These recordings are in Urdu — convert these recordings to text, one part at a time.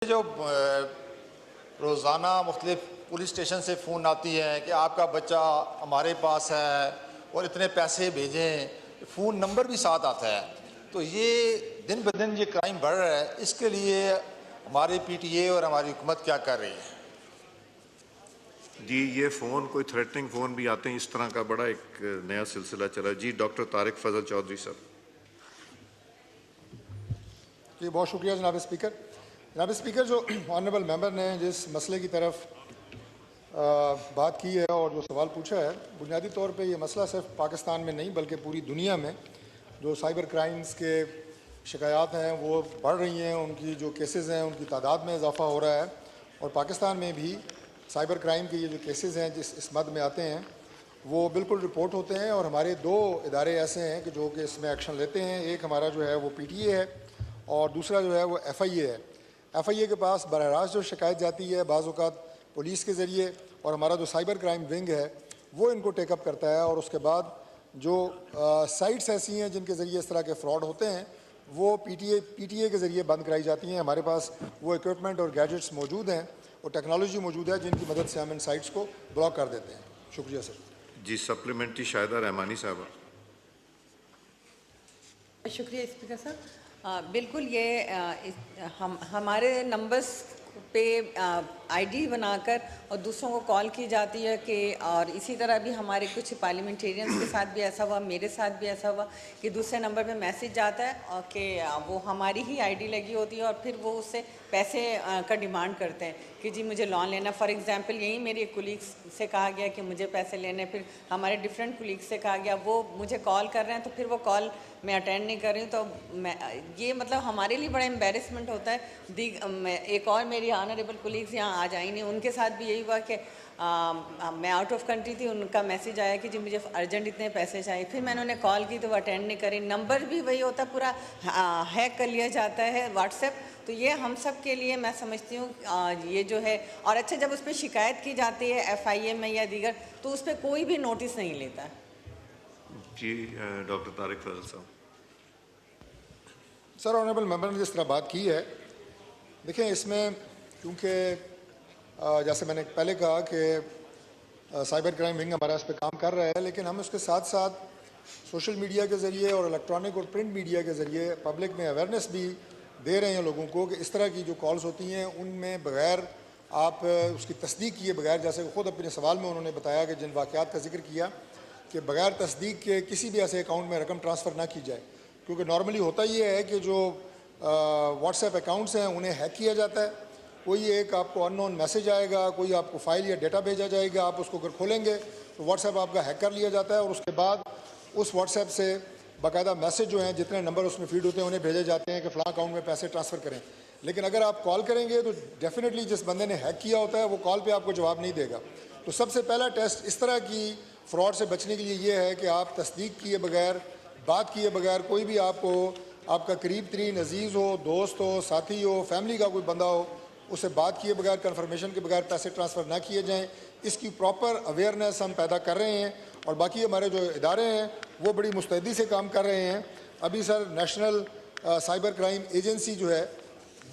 جو روزانہ مختلف پولیس اسٹیشن سے فون آتی ہے کہ آپ کا بچہ ہمارے پاس ہے اور اتنے پیسے بھیجیں، فون نمبر بھی ساتھ آتا ہے، تو یہ دن بدن یہ کرائم بڑھ رہا ہے، اس کے لیے ہماری پی ٹی اے اور ہماری حکومت کیا کر رہی ہے؟ جی یہ فون کوئی تھریٹنگ فون بھی آتے ہیں، اس طرح کا بڑا ایک نیا سلسلہ چلا۔ جی ڈاکٹر طارق فضل چودھری صاحب۔ جی بہت شکریہ جناب اسپیکر۔ جناب اسپیکر، جو آنریبل ممبر نے جس مسئلے کی طرف بات کی ہے اور جو سوال پوچھا ہے، بنیادی طور پہ یہ مسئلہ صرف پاکستان میں نہیں بلکہ پوری دنیا میں جو سائبر کرائمز کے شکایات ہیں وہ بڑھ رہی ہیں، ان کی جو کیسز ہیں ان کی تعداد میں اضافہ ہو رہا ہے، اور پاکستان میں بھی سائبر کرائم کے یہ جو کیسز ہیں جس اس مد میں آتے ہیں وہ بالکل رپورٹ ہوتے ہیں، اور ہمارے دو ادارے ایسے ہیں کہ جو کہ اس میں ایکشن لیتے ہیں۔ ایک ہمارا جو ہے وہ پی ٹی اے ہے اور دوسرا جو ہے وہ ایف آئی اے ہے۔ ایف آئی اے کے پاس براہ راست جو شکایت جاتی ہے بعض اوقات پولیس کے ذریعے، اور ہمارا جو سائبر کرائم ونگ ہے وہ ان کو ٹیک اپ کرتا ہے، اور اس کے بعد جو سائٹس ایسی ہیں جن کے ذریعے اس طرح کے فراڈ ہوتے ہیں وہ پی ٹی اے کے ذریعے بند کرائی جاتی ہیں۔ ہمارے پاس وہ اکوپمنٹ اور گیجٹس موجود ہیں اور ٹیکنالوجی موجود ہے جن کی مدد سے ہم ان سائٹس کو بلاک کر دیتے ہیں۔ شکریہ سر۔ جی سپلیمنٹری شاہدہ رحمانی صاحبہ۔ شکریہ اسپیکر صاحب۔ بالکل یہ ہمارے نمبرز پہ آئی ڈی بنا کر اور دوسروں کو کال کی جاتی ہے کہ، اور اسی طرح بھی ہمارے کچھ پارلیمنٹیرینز کے ساتھ بھی ایسا ہوا، میرے ساتھ بھی ایسا ہوا کہ دوسرے نمبر پہ میسیج جاتا ہے اور کہ وہ ہماری ہی آئی ڈی لگی ہوتی ہے اور پھر وہ اس سے پیسے کا ڈیمانڈ کرتے ہیں کہ جی مجھے لون لینا۔ فار ایگزامپل یہی میری ایک کولیگس سے کہا گیا کہ مجھے پیسے لینے، پھر ہمارے ڈفرینٹ کولیگس سے کہا گیا، وہ مجھے کال کر رہے ہیں تو پھر وہ کال میں اٹینڈ نہیں کر رہی ہوں، تو یہ مطلب ہمارے لیے بڑا امبیرسمنٹ ہوتا ہے۔ ایک اور میری آنریبل کولیگس یہاں آج آئی نہیں، ان کے ساتھ بھی یہی ہوا کہ میں آؤٹ آف کنٹری تھی، ان کا میسیج آیا کہ جی مجھے ارجنٹ اتنے پیسے چاہیے، پھر میں نے انہیں کال کی تو وہ اٹینڈ نہیں کری، نمبر بھی وہی ہوتا ہے، پورا ہیک کر لیا جاتا ہے واٹس ایپ۔ تو یہ ہم سب کے لیے میں سمجھتی ہوں یہ جو ہے، اور اچھا جب اس پہ شکایت کی جاتی ہے ایف آئی اے میں یا دیگر تو اس پہ کوئی بھی نوٹس نہیں لیتا ہے۔ جی ڈاکٹر طارق فضل صاحب۔ سر آنریبل ممبر نے جس طرح بات کی ہے، دیکھیں اس میں کیونکہ جیسے میں نے پہلے کہا کہ سائبر کرائم ونگ ہمارا اس پہ کام کر رہا ہے، لیکن ہم اس کے ساتھ ساتھ سوشل میڈیا کے ذریعے اور الیکٹرانک اور پرنٹ میڈیا کے ذریعے پبلک میں اویئرنیس بھی دے رہے ہیں لوگوں کو کہ اس طرح کی جو کالز ہوتی ہیں ان میں بغیر آپ اس کی تصدیق کیے بغیر، جیسے خود اپنے سوال میں انہوں نے بتایا کہ جن واقعات کا ذکر کیا کہ بغیر تصدیق کے کسی بھی ایسے اکاؤنٹ میں رقم ٹرانسفر نہ کی جائے، کیونکہ نارملی ہوتا یہ ہے کہ جو واٹس ایپ اکاؤنٹس ہیں انہیں ہیک کیا جاتا ہے، کوئی ایک آپ کو ان نون میسیج آئے گا، کوئی آپ کو فائل یا ڈیٹا بھیجا جائے گا، آپ اس کو اگر کھولیں گے تو واٹس ایپ آپ کا ہیک کر لیا جاتا ہے، اور اس کے بعد اس واٹس ایپ سے باقاعدہ میسیج جو ہیں جتنے نمبر اس میں فیڈ ہوتے ہیں انہیں بھیجے جاتے ہیں کہ فلاں اکاؤنٹ میں پیسے ٹرانسفر کریں۔ لیکن اگر آپ کال کریں گے تو ڈیفینیٹلی جس بندے نے ہیک کیا ہوتا ہے وہ کال پہ آپ کو جواب نہیں دے گا۔ تو سب سے پہلا ٹیسٹ اس طرح کی فراڈ سے بچنے کے لیے یہ ہے کہ آپ تصدیق کیے بغیر، بات کیے بغیر، کوئی بھی آپ کو آپ کا قریب ترین عزیز ہو، دوست ہو، ساتھی ہو، فیملی کا کوئی بندہ ہو، اسے بات کیے بغیر، کنفرمیشن کے بغیر پیسے ٹرانسفر نہ کیے جائیں۔ اس کی پراپر اویئرنیس ہم پیدا کر رہے ہیں، اور باقی ہمارے جو ادارے ہیں وہ بڑی مستعدی سے کام کر رہے ہیں۔ ابھی سر نیشنل سائبر کرائم ایجنسی جو ہے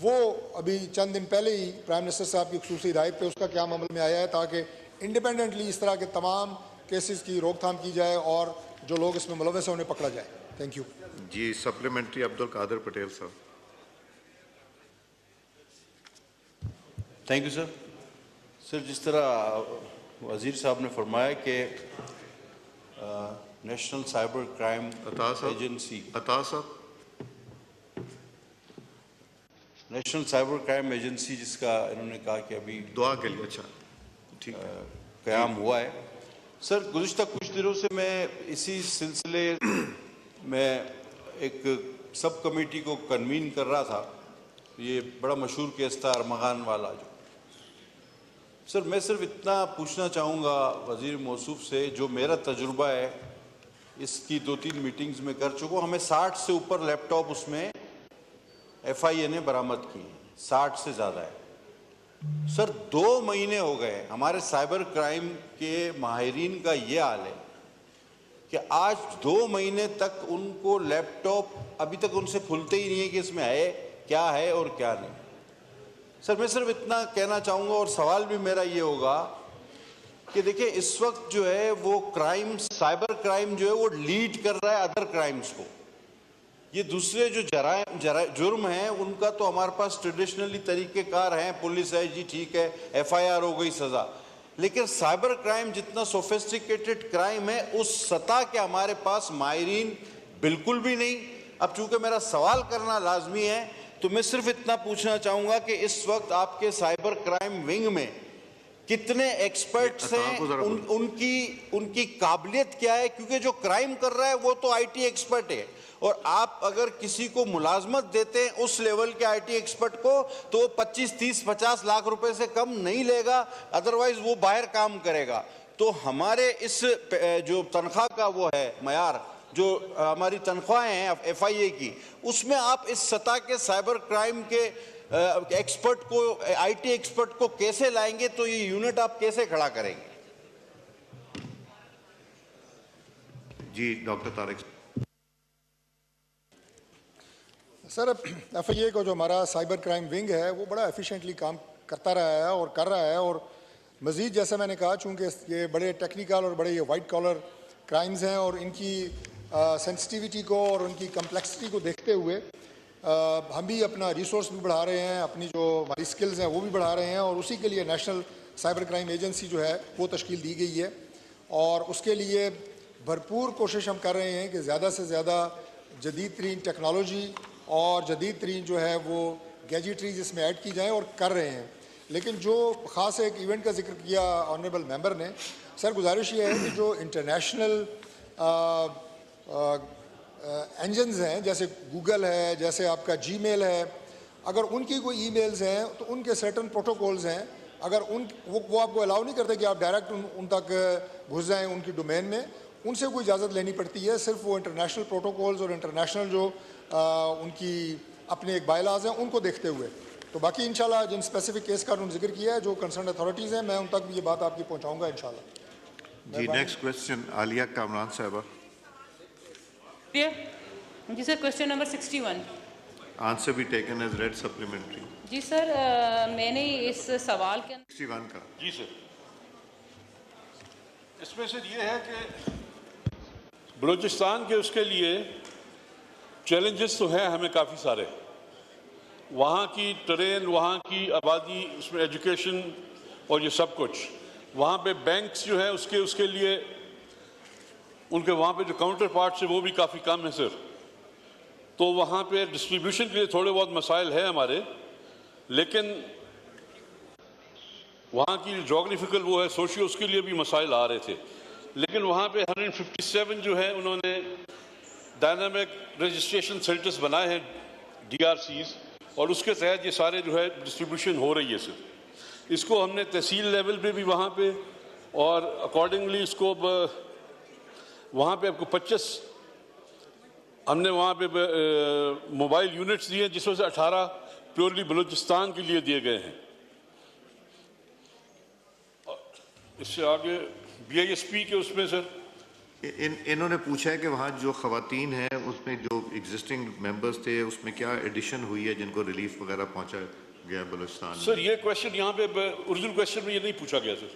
وہ ابھی چند دن پہلے ہی پرائم منسٹر صاحب کی خصوصی ہدایت پہ اس کا قیام عمل میں آیا ہے تاکہ انڈیپینڈنٹلی اس طرح کے تمام کیسز کی روک تھام کی جائے اور جو لوگ اس میں ملوث ہیں انہیں پکڑا جائے۔ Thank you. جی سپلیمنٹری عبد القادر پٹیل صاحب۔ Thank you sir. سر جس طرح وزیر صاحب نے فرمایا کہ national cyber crime agency national cyber crime agency جس کا انہوں نے کہا کہ ابھی دعا کے لیے اچھا ٹھیک ہے قیام ہوا ہے۔ سر گزشتہ کچھ دنوں سے میں اسی سلسلے میں ایک سب کمیٹی کو کنوین کر رہا تھا، یہ بڑا مشہور کیس تھا ارمغان والا جو۔ سر میں صرف اتنا پوچھنا چاہوں گا وزیر موصوف سے، جو میرا تجربہ ہے اس کی 2-3 میٹنگز میں کر چکا ہوں، ہمیں 60 سے اوپر لیپ ٹاپ اس میں ایف آئی اے نے برآمد کی ہیں، 60 سے زیادہ ہے۔ سر 2 مہینے ہو گئے، ہمارے سائبر کرائم کے ماہرین کا یہ حال ہے کہ آج 2 مہینے تک ان کو لیپ ٹاپ ابھی تک ان سے کھلتے ہی نہیں ہے کہ اس میں ہے کیا ہے اور کیا نہیں۔ سر میں صرف اتنا کہنا چاہوں گا اور سوال بھی میرا یہ ہوگا کہ دیکھیں اس وقت جو ہے وہ کرائم، سائبر کرائم جو ہے وہ لیڈ کر رہا ہے ادر کرائمز کو. یہ دوسرے جو جرم ہیں ان کا تو ہمارے پاس ٹریڈیشنلی طریقہ کار ہیں، پولیس ہے جی ٹھیک ہے FIR ہو گئی سزا، لیکن سائبر کرائم جتنا سوفسٹیکیٹڈ کرائم ہے اس سطح کے ہمارے پاس ماہرین بالکل بھی نہیں. اب چونکہ میرا سوال کرنا لازمی ہے تو میں صرف اتنا پوچھنا چاہوں گا کہ اس وقت آپ کے سائبر کرائم ونگ میں کتنے ایکسپرٹس ہیں، ان کی قابلیت کیا ہے؟ کیونکہ جو کرائم کر رہا ہے وہ تو IT ایکسپرٹ ہے، اور آپ اگر کسی کو ملازمت دیتے ہیں اس لیول کے IT ایکسپرٹ کو تو وہ 25, 30, 50 لاکھ روپے سے کم نہیں لے گا، ادروائز وہ باہر کام کرے گا. تو ہمارے اس جو تنخواہ کا وہ ہے معیار، جو ہماری تنخواہیں ہیں FIA کی، اس میں آپ اس سطح کے سائبر کرائم کے ایکسپرٹ کو، IT ایکسپرٹ کو کیسے لائیں گے؟ تو یہ یونٹ آپ کیسے کھڑا کریں گے؟ جی ڈاکٹر طارق. سر FIA کو جو ہمارا سائبر کرائم ونگ ہے وہ بڑا ایفیشینٹلی کام کرتا رہا ہے اور کر رہا ہے، اور مزید جیسے میں نے کہا چونکہ یہ بڑے ٹیکنیکل اور بڑے یہ وائٹ کالر کرائمز ہیں اور ان کی سینسٹیوٹی کو اور ان کی کمپلیکسٹی کو دیکھتے ہوئے ہم بھی اپنا ریسورس بھی بڑھا رہے ہیں، اپنی جو ہماری سکلز ہیں وہ بھی بڑھا رہے ہیں، اور اسی کے لیے نیشنل سائبر کرائم ایجنسی جو ہے وہ تشکیل دی گئی ہے، اور اس کے لیے بھرپور کوشش ہم کر رہے ہیں کہ زیادہ سے زیادہ جدید ترین ٹیکنالوجی اور جدید ترین جو ہے وہ گیجٹریز اس میں ایڈ کی جائیں، اور کر رہے ہیں. لیکن جو خاص ایک ایونٹ کا ذکر کیا آنریبل ممبر نے، سر گزارش یہ ہے کہ جو انٹرنیشنل انجنز ہیں جیسے گوگل ہے، جیسے آپ کا جی میل ہے، اگر ان کی کوئی ای میلز ہیں تو ان کے سرٹن پروٹوکولز ہیں، اگر وہ آپ کو الاؤ نہیں کرتے کہ آپ ڈائریکٹ ان تک گھس جائیں ان کی ڈومین میں، ان سے کوئی اجازت لینی پڑتی ہے، صرف وہ انٹرنیشنل پروٹوکولز اور انٹرنیشنل جو ان کی اپنے ایک بائی لاز ہیں ان کو دیکھتے ہوئے. تو باقی انشاءاللہ جن اسپیسیفک کیس کا انہوں نے ذکر کیا ہے، جو کنسرنڈ اتھارٹیز ہیں، میں ان تک بھی یہ بات آپ کی پہنچاؤں گا انشاءاللہ. جی نیکسٹ کوشچن عالیہ کامران صاحبہ. جی سر، کوشچن نمبر 61. آنسر بھی ٹیکن ایز ریڈ سپلیمنٹری. جی سر، میں نے اس سوال کے 61 کا. جی سر، اس میں سے یہ ہے کہ بلوچستان کے اس کے لیے چیلنجز تو ہیں ہمیں کافی سارے، وہاں کی ٹرین، وہاں کی آبادی، اس میں ایجوکیشن اور یہ سب کچھ. وہاں پہ بینکس جو ہیں اس کے لیے ان کے وہاں پہ جو کاؤنٹر پارٹس ہیں وہ بھی کافی کم ہیں سر. تو وہاں پہ ڈسٹریبیوشن کے لیے تھوڑے بہت مسائل ہیں ہمارے، لیکن وہاں کی جغرافیکل وہ ہے سوشیو، اس کے لیے بھی مسائل آ رہے تھے. لیکن وہاں پہ 157 جو ہے انہوں نے ڈائنامک رجسٹریشن سینٹرز بنائے ہیں DRCs، اور اس کے تحت یہ سارے جو ہے ڈسٹریبیوشن ہو رہی ہے سر. اس کو ہم نے تحصیل لیول پہ بھی وہاں پہ، اور اکارڈنگلی اس کو وہاں پہ آپ کو 25 ہم نے وہاں پہ موبائل یونٹس دیے، جس میں سے 18 پیورلی بلوچستان کے لیے دیے گئے ہیں. اس سے آگے BISP کے اس میں سر انہوں نے پوچھا ہے کہ وہاں جو خواتین ہیں اس میں جو ایگزسٹنگ ممبرز تھے اس میں کیا ایڈیشن ہوئی ہے جن کو ریلیف وغیرہ پہنچا گیا بلوچستان میں؟ سر یہ کویشچن یہاں پہ اوریجنل کویشچن میں یہ نہیں پوچھا گیا سر.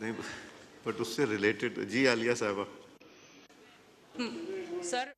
نہیں بٹ اس سے ریلیٹڈ. جی عالیہ صاحبہ. سر